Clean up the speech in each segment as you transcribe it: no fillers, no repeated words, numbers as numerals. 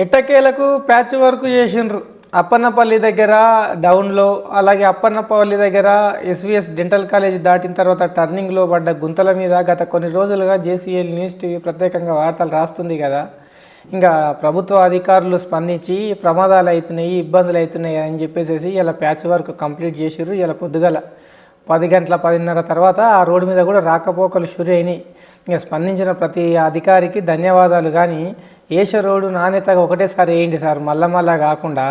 ఎట్టకేలకు patch work చేసిండ్రు అప్పన్నపల్లి దగ్గర డౌన్లో, అలాగే అప్పన్నపల్లి దగ్గర ఎస్విఎస్ డెంటల్ కాలేజ్ దాటిన తర్వాత టర్నింగ్లో పడ్డ గుంతల మీద గత కొన్ని రోజులుగా జేసీఎల్ న్యూస్ టీవీ ప్రత్యేకంగా వార్తలు రాస్తుంది కదా. ఇంకా ప్రభుత్వ అధికారులు స్పందించి ప్రమాదాలు అవుతున్నాయి, ఇబ్బందులు అవుతున్నాయి అని చెప్పేసి ఇలా ప్యాచ్ వర్క్ కంప్లీట్ చేసిర్రు. ఇలా పొద్దుగల 10 గంటల 10:30 తర్వాత ఆ రోడ్డు మీద కూడా రాకపోకలు షురు అయినాయి. ఇంకా స్పందించిన ప్రతి అధికారికి ధన్యవాదాలు. కానీ వేసే రోడ్డు నాణ్యతగా ఒకటేసారి వేయండి సార్, మళ్ళా కాకుండా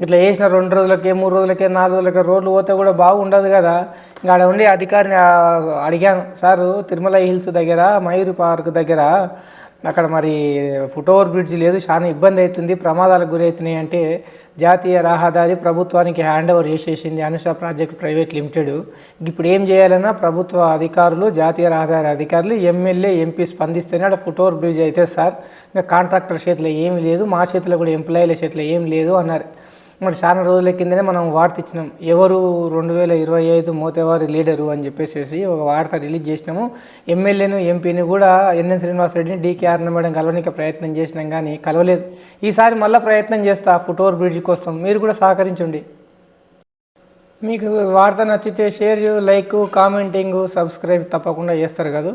ఇట్లా వేసిన 2 రోజులకే 3 రోజులకే 4 రోజులకే రోడ్లు పోతే కూడా బాగుండదు కదా. ఇంకా ఆడ ఉండి అధికారిని అడిగాను, సారు తిరుమల హిల్స్ దగ్గర మయూరి పార్క్ దగ్గర అక్కడ మరి ఫుట్ఓవర్ బ్రిడ్జ్ లేదు, చాలా ఇబ్బంది అవుతుంది, ప్రమాదాలకు గురవుతున్నాయి అంటే జాతీయ రహదారి ప్రభుత్వానికి హ్యాండ్ ఓవర్ చేసేసింది అనుష ప్రాజెక్ట్ ప్రైవేట్ లిమిటెడ్. ఇప్పుడు ఏం చేయాలన్నా ప్రభుత్వ అధికారులు, జాతీయ రహదారి అధికారులు, ఎమ్మెల్యే ఎంపీ స్పందిస్తేనే అక్కడ ఫుట్ఓవర్ బ్రిడ్జ్ అయితే సార్, ఇంకా కాంట్రాక్టర్ చేతిలో ఏమి లేదు, మా చేతిలో కూడా ఎంప్లాయీల చేతిలో ఏం లేదు అన్నారు. మరి చాలా రోజుల కిందనే మనం వార్త ఇచ్చినాం, ఎవరు 2025 మోతేవారి లీడరు అని చెప్పేసి ఒక వార్త రిలీజ్ చేసినాము. ఎమ్మెల్యేను ఎంపీని కూడా ఎన్ఎన్ శ్రీనివాసరెడ్డిని డీకే ఆర్న మేడం కలవడానికి ప్రయత్నం చేసినాం కానీ కలవలేదు. ఈసారి మళ్ళీ ప్రయత్నం చేస్తా ఫుట్ఓవర్ బ్రిడ్జ్ కోసం, మీరు కూడా సహకరించండి. మీకు వార్త నచ్చితే షేర్, లైక్, కామెంటింగ్, సబ్స్క్రైబ్ తప్పకుండా చేస్తారు కదా.